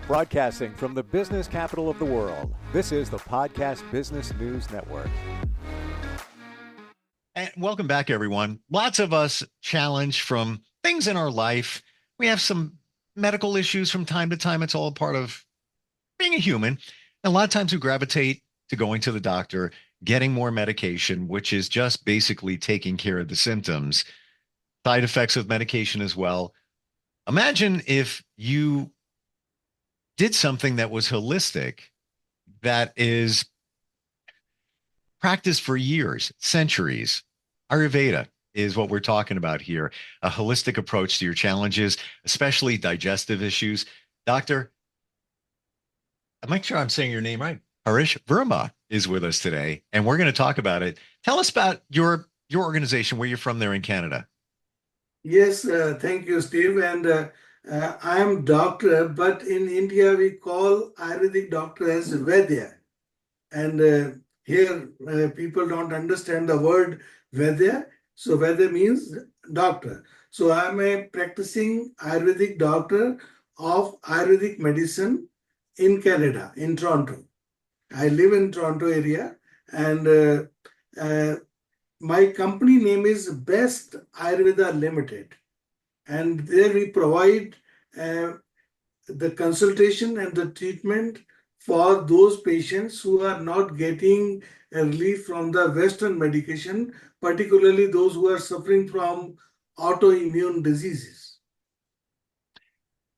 Broadcasting from the business capital of the world, this is the Podcast Business News Network. And welcome back, everyone. Lots of us challenged from things in our life. We have some medical issues from time to time. It's all a part of being a human. And a lot of times we gravitate to going to the doctor, getting more medication, which is just basically taking care of the symptoms. Side effects of medication as well. Imagine if you did something that was holistic, that is practiced for years, centuries. Ayurveda is what we're talking about here, a holistic approach to your challenges, especially digestive issues. Doctor, I'm make sure I'm saying your name right. Harish Verma is with us today, and we're going to talk about it. Tell us about your organization, where you're from there in Canada. Yes, thank you, Steve. And I am doctor, but in India we call Ayurvedic doctor as Vaidya. And here people don't understand the word Vaidya. So Vaidya means doctor. So I'm a practicing Ayurvedic doctor of Ayurvedic medicine in Canada, in Toronto. I live in Toronto area, and my company name is Best Ayurveda Limited, and there we provide uh, the consultation and the treatment for those patients who are not getting relief from the Western medication, particularly those who are suffering from autoimmune diseases.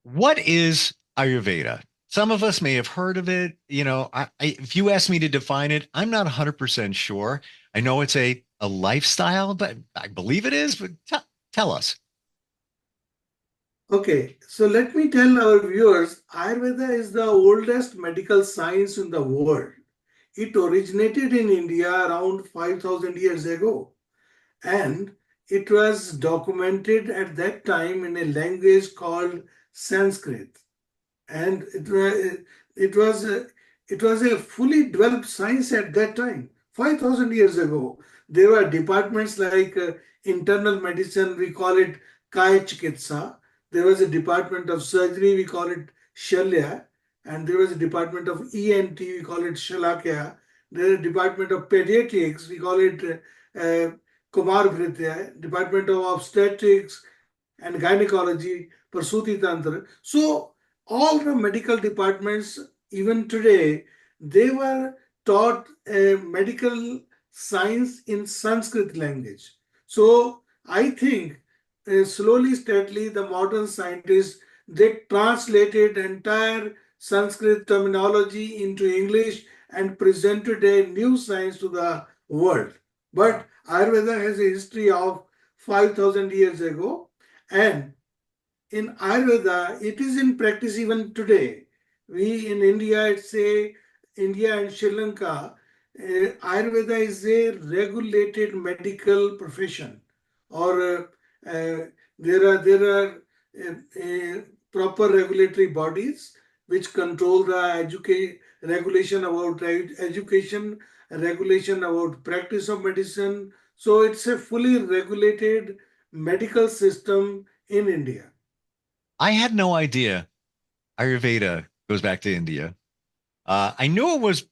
What is Ayurveda? Some of us may have heard of it. If you ask me to define it, I'm not 100% sure. I know it's a lifestyle, but I believe it is. But tell us. Okay, so let me tell our viewers, Ayurveda is the oldest medical science in the world. It originated in India around 5,000 years ago, and it was documented at that time in a language called Sanskrit. And it was a fully developed science at that time, 5,000 years ago. There were departments like internal medicine, we call it Kaya Chikitsa. There was a department of surgery, we call it Shalya. And there was a department of ENT, we call it Shalakya. There is a department of pediatrics, we call it Kumar Bhritya, department of obstetrics and gynecology, Prasuti Tantra. So all the medical departments, even today, they were taught medical science in Sanskrit language. So I think slowly, steadily, the modern scientists, they translated entire Sanskrit terminology into English and presented a new science to the world. But Ayurveda has a history of 5,000 years ago, and in Ayurveda, it is in practice even today. We in India, say India and Sri Lanka, Ayurveda is a regulated medical profession, or there are proper regulatory bodies which control the regulation about education, regulation about practice of medicine. So it's a fully regulated medical system in India. I had no idea Ayurveda goes back to India. I knew it was,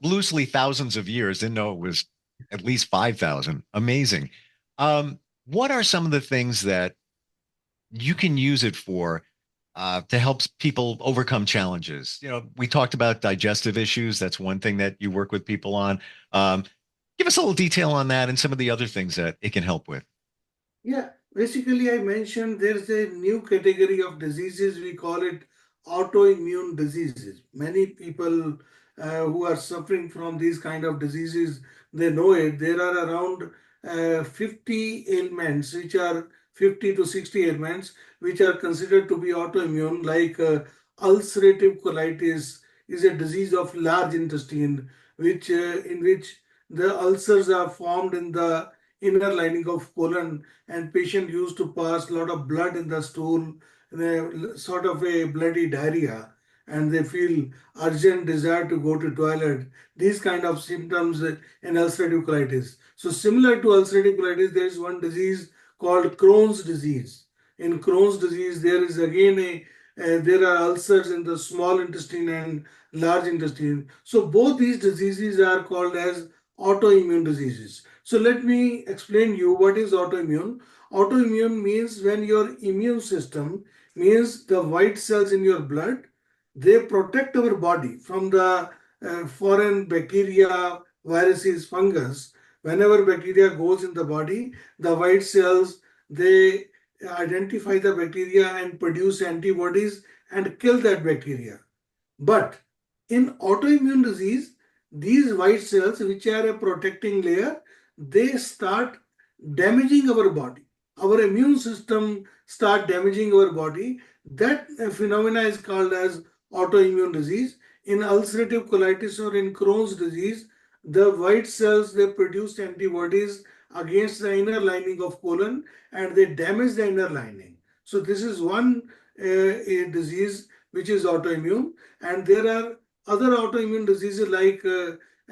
loosely thousands of years. Didn't know it was at least 5,000. Amazing. What are some of the things that you can use it for to help people overcome challenges? We talked about digestive issues. That's one thing that you work with people on. Give us a little detail on that and some of the other things that it can help with. Yeah, basically, I mentioned there's a new category of diseases. We call it autoimmune diseases. Many people who are suffering from these kind of diseases, they know it. There are around 50 ailments, which are 50 to 60 ailments, which are considered to be autoimmune, like ulcerative colitis is a disease of large intestine, which in which the ulcers are formed in the inner lining of colon, and patient used to pass a lot of blood in the stool, sort of a bloody diarrhea, and they feel urgent desire to go to toilet. These kind of symptoms in ulcerative colitis. So similar to ulcerative colitis, there is one disease called Crohn's disease. In Crohn's disease, there is again there are ulcers in the small intestine and large intestine. So both these diseases are called as autoimmune diseases. So let me explain you what is autoimmune. Autoimmune means when your immune system, means the white cells in your blood, they protect our body from the foreign bacteria, viruses, fungus. Whenever bacteria goes in the body, the white cells, they identify the bacteria and produce antibodies and kill that bacteria. But in autoimmune disease, these white cells, which are a protecting layer, they start damaging our body. Our immune system start damaging our body. That phenomena is called as autoimmune disease. In ulcerative colitis or in Crohn's disease, the white cells, they produce antibodies against the inner lining of colon and they damage the inner lining. So this is one a disease which is autoimmune, and there are other autoimmune diseases like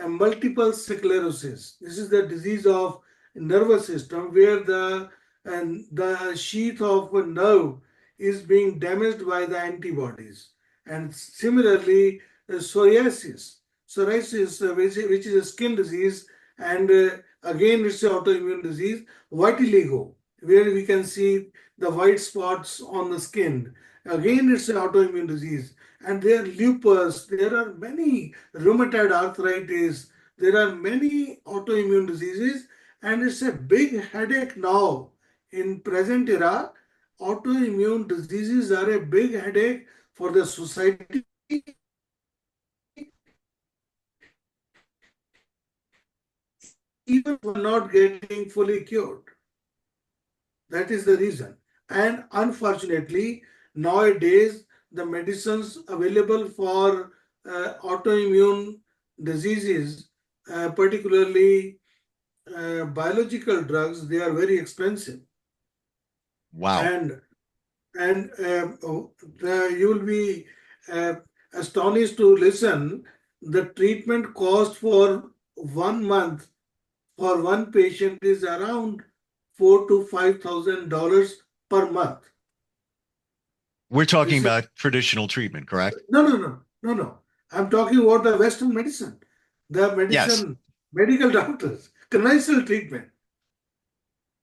multiple sclerosis. This is the disease of nervous system where the sheath of a nerve is being damaged by the antibodies. And similarly, psoriasis. Psoriasis, which is a skin disease, and again it's an autoimmune disease. Vitiligo, where we can see the white spots on the skin. Again, it's an autoimmune disease. And there are lupus, there are many rheumatoid arthritis, there are many autoimmune diseases, and it's a big headache now. In present era, autoimmune diseases are a big headache for the society, even for not getting fully cured. That is the reason. And unfortunately, nowadays, the medicines available for autoimmune diseases, particularly biological drugs, they are very expensive. Wow. And you will be uh, astonished to listen. The treatment cost for 1 month for one patient is around $4,000 to $5,000 per month. We're talking This is about traditional treatment, correct? no. I'm talking about the Western medicine, Yes. medical doctors, conventional treatment.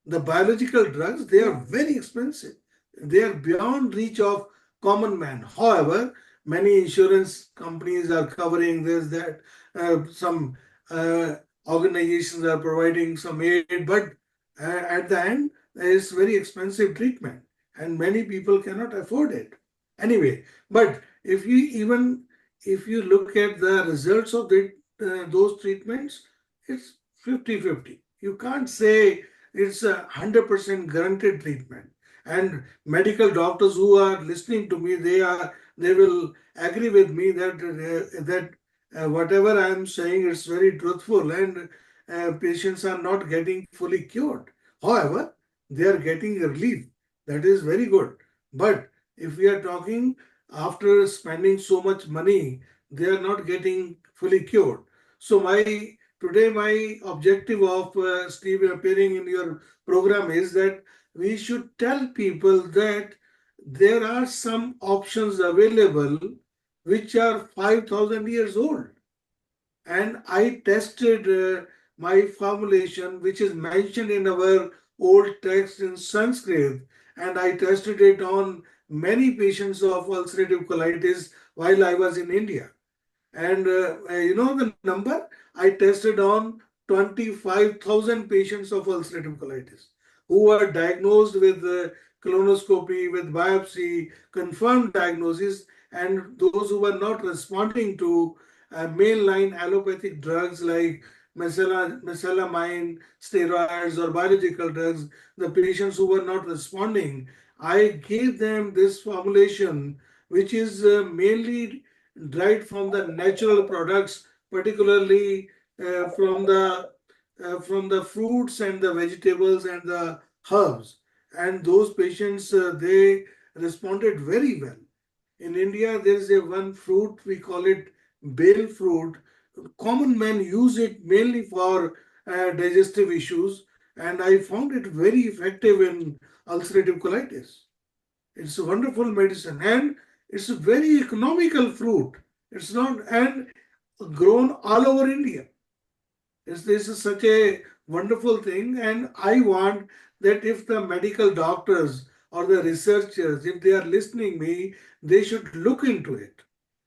The biological drugs, they are very expensive. They are beyond reach of common man. However, many insurance companies are covering this, that some uh, organizations are providing some aid, but at the end, it's very expensive treatment and many people cannot afford it. Anyway, but if you look at the results of those treatments, it's 50-50. You can't say it's 100% guaranteed treatment. And medical doctors who are listening to me, they will agree with me that whatever I am saying is very truthful, and patients are not getting fully cured. However, they are getting relief. That is very good. But if we are talking after spending so much money, they are not getting fully cured. So my objective of Steve appearing in your program is that we should tell people that there are some options available which are 5,000 years old. And I tested my formulation, which is mentioned in our old text in Sanskrit, and I tested it on many patients of ulcerative colitis while I was in India. And you know the number? I tested on 25,000 patients of ulcerative colitis who were diagnosed with colonoscopy, with biopsy, confirmed diagnosis, and those who were not responding to mainline allopathic drugs like mesalamine, steroids, or biological drugs, the patients who were not responding, I gave them this formulation, which is mainly derived from the natural products, particularly from the fruits and the vegetables and the herbs. And those patients they responded very well. In India, there is a one fruit, we call it bale fruit. Common men use it mainly for digestive issues, and I found it very effective in ulcerative colitis. It's a wonderful medicine. And It's a very economical fruit. It's not, and grown all over India. This is such a wonderful thing, and I want that if the medical doctors or the researchers, if they are listening me, they should look into it,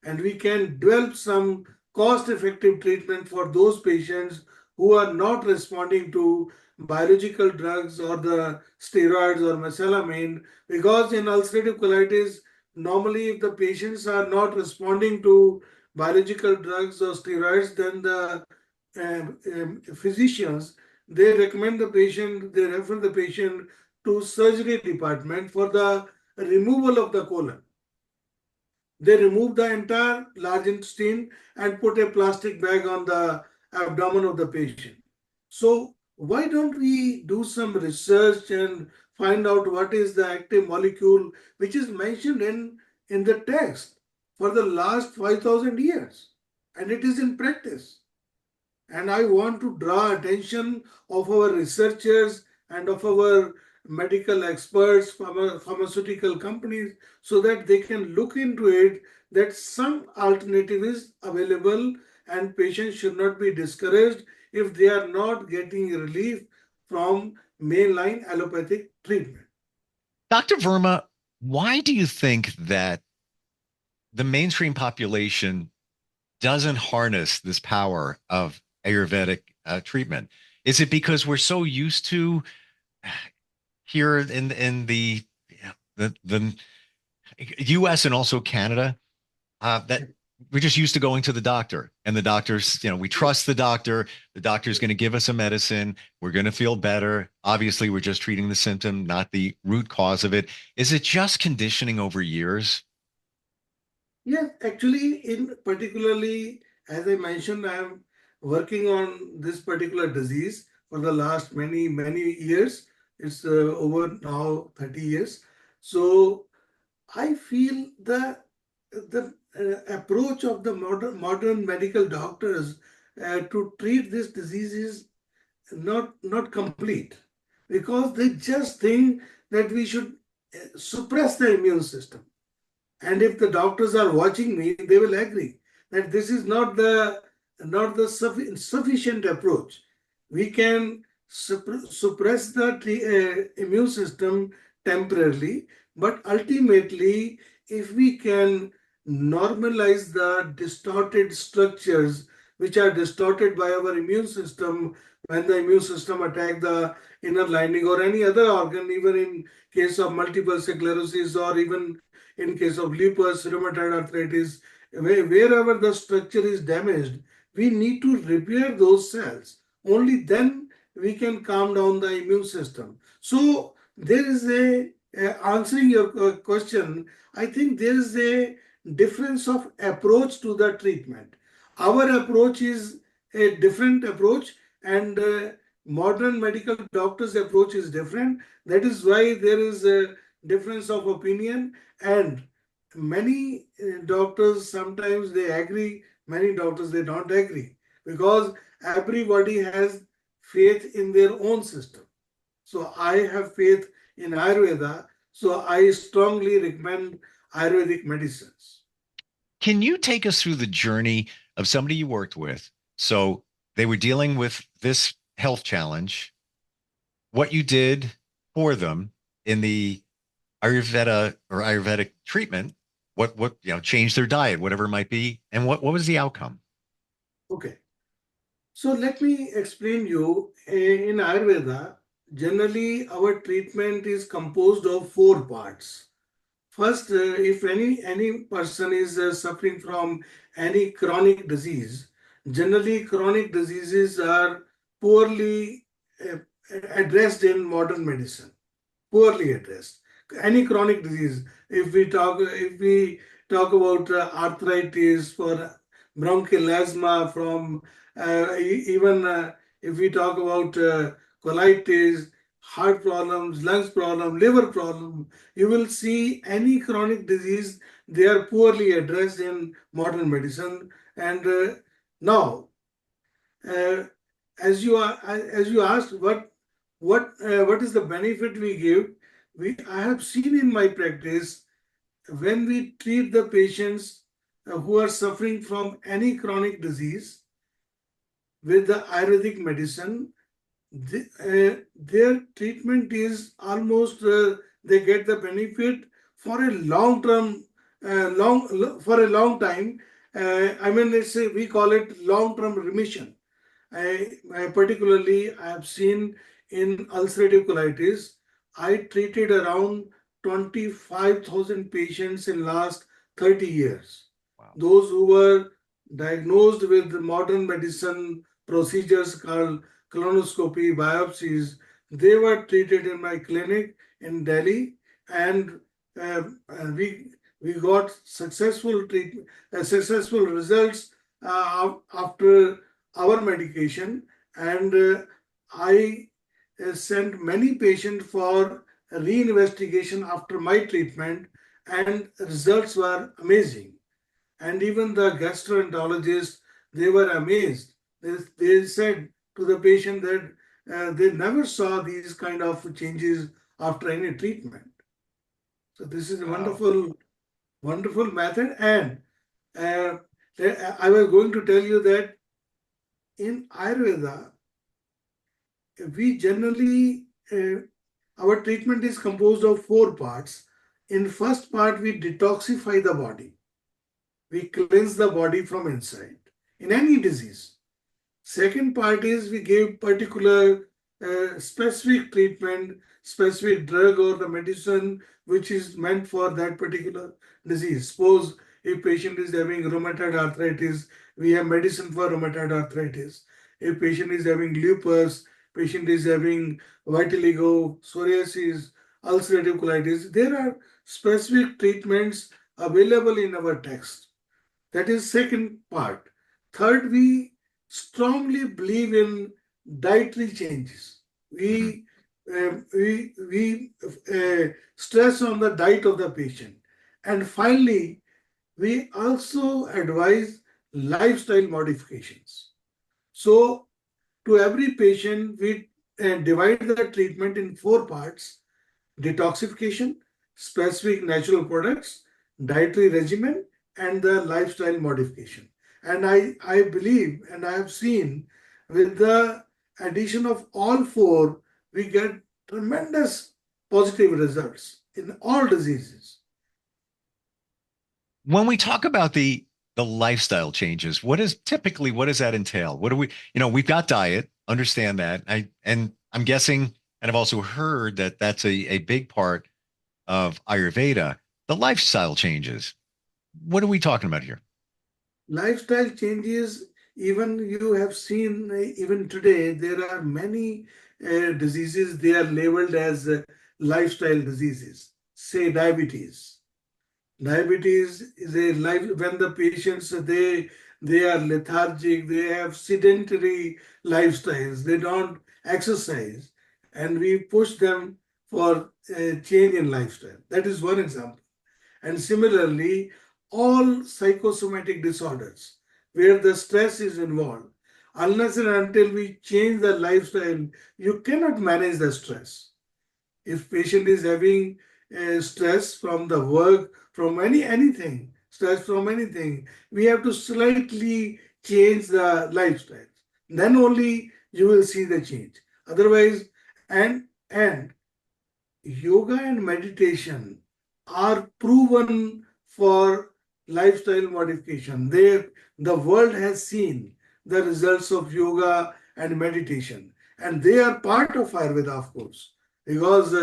and we can develop some cost-effective treatment for those patients who are not responding to biological drugs or the steroids or mesalamine. Because in ulcerative colitis, normally if the patients are not responding to biological drugs or steroids, then the physicians, they recommend the patient, they refer the patient to surgery department for the removal of the colon. They remove the entire large intestine and put a plastic bag on the abdomen of the patient. So why don't we do some research and find out what is the active molecule which is mentioned in the text for the last 5,000 years, and it is in practice. And I want to draw attention of our researchers and of our medical experts, pharmaceutical companies, so that they can look into it, that some alternative is available, and patients should not be discouraged if they are not getting relief from mainline allopathic treatment. Dr. Verma, why do you think that the mainstream population doesn't harness this power of Ayurvedic treatment? Is it because we're so used to here in the U.S. and also Canada that we're just used to going to the doctor, and the doctors, we trust the doctor. The doctor's going to give us a medicine. We're going to feel better. Obviously, we're just treating the symptom, not the root cause of it. Is it just conditioning over years? Yes, actually, in particularly, as I mentioned, I am working on this particular disease for the last many, many years. It's over now 30 years. So I feel the approach of the modern medical doctors to treat this disease is not complete, because they just think that we should suppress the immune system. And if the doctors are watching me, they will agree that this is not the sufficient approach. We can suppress the immune system temporarily, but ultimately, if we can normalize the distorted structures which are distorted by our immune system, when the immune system attack the inner lining or any other organ, even in case of multiple sclerosis or even in case of lupus, rheumatoid arthritis, wherever the structure is damaged, we need to repair those cells. Only then we can calm down the immune system. So there is answering your question, I think there is a difference of approach to the treatment. Our approach is a different approach, and modern medical doctors' approach is different. That is why there is a difference of opinion, and many doctors, sometimes they agree, many doctors they don't agree, because everybody has faith in their own system. So I have faith in Ayurveda, so I strongly recommend Ayurvedic medicines. Can you take us through the journey of somebody you worked with? So they were dealing with this health challenge, what you did for them in the Ayurveda or Ayurvedic treatment, what changed their diet, whatever it might be, and what was the outcome? Okay. So let me explain you. In Ayurveda, generally our treatment is composed of four parts. First, if any person is suffering from any chronic disease, generally chronic diseases are poorly uh, addressed in modern medicine. Poorly addressed. Any chronic disease. If we talk about arthritis, for bronchial asthma, from even if we talk about colitis, heart problems, lungs problem, liver problem, you will see any chronic disease, they are poorly addressed in modern medicine. And now, uh, as you asked, what is the benefit we give? I have seen in my practice when we treat the patients who are suffering from any chronic disease with the Ayurvedic medicine, their treatment is almost they get the benefit for a long term, for a long time. I mean, we call it long term remission. Particularly, I have seen in ulcerative colitis, I treated around 25,000 patients in last 30 years. Wow. Those who were diagnosed with modern medicine procedures called colonoscopy, biopsies, they were treated in my clinic in Delhi, and uh, we got successful treatment, successful results after our medication, and I sent many patients for reinvestigation after my treatment, and results were amazing. And even the gastroenterologists, they were amazed. They said to the patient that they never saw these kind of changes after any treatment. So this is a Wow. wonderful method. And uh, I was going to tell you that in Ayurveda, we generally our treatment is composed of four parts. In first part, we detoxify the body. We cleanse the body from inside in any disease. Second part is we give particular specific treatment, specific drug or the medicine which is meant for that particular disease. Suppose a patient is having rheumatoid arthritis, we have medicine for rheumatoid arthritis. A patient is having lupus, patient is having vitiligo, psoriasis, ulcerative colitis. There are specific treatments available in our text. That is second part. Third, we strongly believe in dietary changes. Mhm. We stress on the diet of the patient. And finally, we also advise lifestyle modifications. So, to every patient, we divide the treatment in four parts: detoxification, specific natural products, dietary regimen, and the lifestyle modification. And I believe and I have seen with the addition of all four, we get tremendous positive results in all diseases. When we talk about the lifestyle changes, what does that entail? What do we, we've got diet, understand that. And I'm guessing, and I've also heard that that's a big part of Ayurveda. The lifestyle changes. What are we talking about here? Lifestyle changes, even you have seen, even today, there are many diseases, they are labeled as lifestyle diseases. Say diabetes. Diabetes is a life when the patients they are lethargic, they have sedentary lifestyles, they don't exercise, and we push them for a change in lifestyle. That is one example. And similarly, all psychosomatic disorders where the stress is involved, unless and until we change the lifestyle, you cannot manage the stress. If patient is having stress from the work, from anything, stress from anything, we have to slightly change the lifestyle. Then only you will see the change. Otherwise, and yoga and meditation are proven for lifestyle modification. The world has seen the results of yoga and meditation, and they are part of Ayurveda, of course, because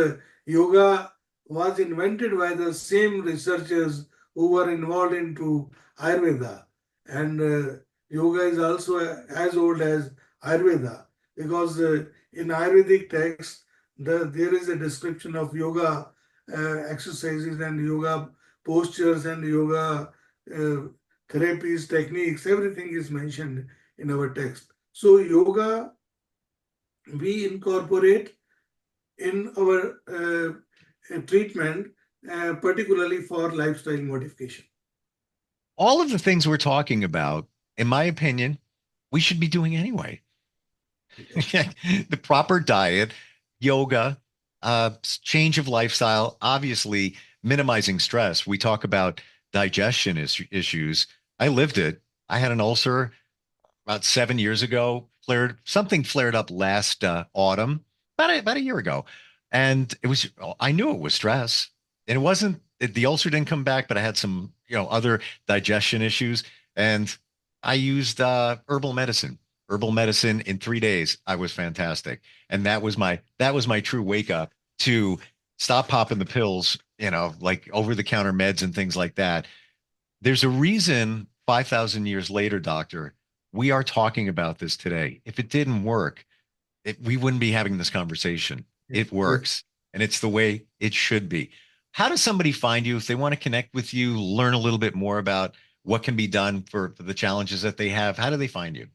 yoga was invented by the same researchers who were involved into Ayurveda, and yoga is also as old as Ayurveda, because in Ayurvedic text there is a description of yoga exercises and yoga postures and yoga uh, therapies, techniques, everything is mentioned in our text. So, yoga we incorporate in our treatment, particularly for lifestyle modification. All of the things we're talking about, in my opinion, we should be doing anyway. Yes. The proper diet, yoga, change of lifestyle, obviously minimizing stress. We talk about digestion issues. I lived it. I had an ulcer about 7 years ago. Something flared up last autumn, about a year ago, and I knew it was stress, and it wasn't. The ulcer didn't come back, but I had some other digestion issues, and I used herbal medicine. Herbal medicine in 3 days. I was fantastic, and that was my true wake up to stop popping the pills. Like over the counter meds and things like that. There's a reason 5,000 years later, doctor, we are talking about this today. If it didn't work, we wouldn't be having this conversation. It works, and it's the way it should be. How does somebody find you if they want to connect with you, learn a little bit more about what can be done for the challenges that they have? How do they find you?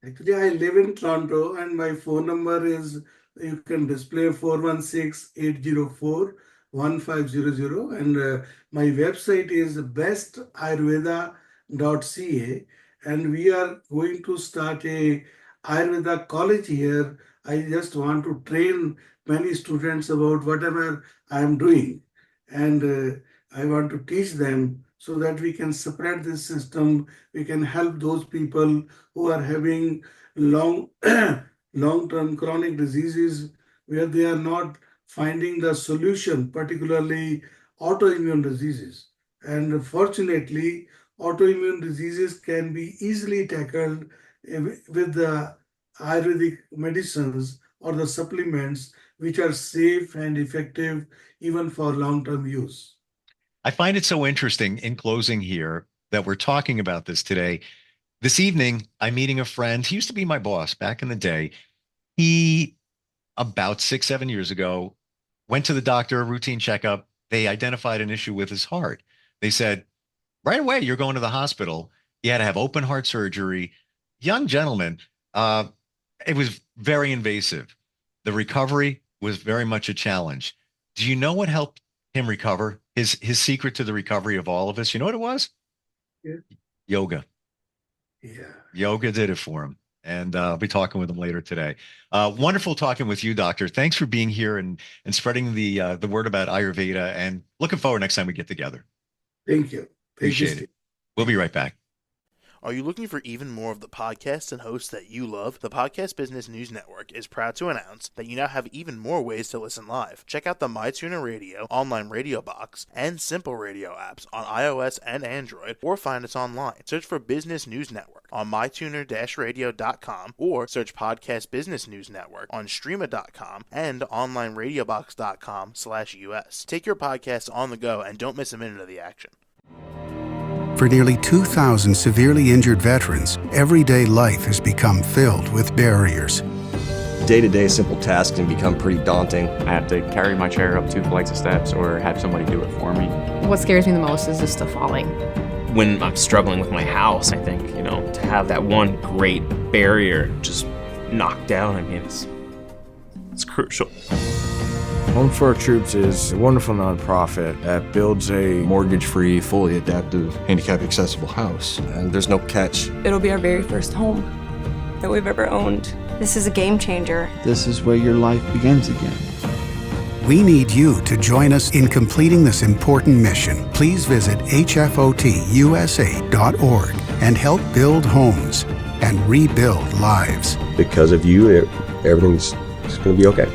Actually, I live in Toronto and my phone number is, you can display 416-804-1500, and my website is bestayurveda.ca, and we are going to start a Ayurveda college here. I just want to train many students about whatever I am doing, and I want to teach them so that we can separate this system. We can help those people who are having long-term chronic diseases where they are not finding the solution, particularly autoimmune diseases. And fortunately, autoimmune diseases can be easily tackled with the Ayurvedic medicines or the supplements, which are safe and effective even for long-term use. I find it so interesting in closing here that we're talking about this today. This evening, I'm meeting a friend. He used to be my boss back in the day. He, about 6, 7 years ago, went to the doctor, a routine checkup. They identified an issue with his heart. They said, right away, you're going to the hospital. He had to have open heart surgery. Young gentleman. It was very invasive. The recovery was very much a challenge. Do you know what helped him recover? His secret to the recovery of all of us, you know what it was? Yeah. Yoga. Yeah. Yoga did it for him. And I'll be talking with him later today. Wonderful talking with you, doctor. Thanks for being here and spreading the word about Ayurveda, and looking forward next time we get together. Thank you. Appreciate it. We'll be right back. Are you looking for even more of the podcasts and hosts that you love? The Podcast Business News Network is proud to announce that you now have even more ways to listen live. Check out the MyTuner Radio, online radio box, and Simple Radio apps on iOS and Android, or find us online. Search for Business News Network on mytuner-radio.com, or search Podcast Business News Network on streama.com and onlineradiobox.com/US. Take your podcast on the go and don't miss a minute of the action. For nearly 2,000 severely injured veterans, everyday life has become filled with barriers. Day-to-day simple tasks can become pretty daunting. I have to carry my chair up 2 flights of steps or have somebody do it for me. What scares me the most is just the falling. When I'm struggling with my house, I think, to have that one great barrier just knocked down, it's crucial. Home for Our Troops is a wonderful nonprofit that builds a mortgage-free, fully adaptive, handicap-accessible house. And there's no catch. It'll be our very first home that we've ever owned. This is a game changer. This is where your life begins again. We need you to join us in completing this important mission. Please visit hfotusa.org and help build homes and rebuild lives. Because of you, everything's going to be okay.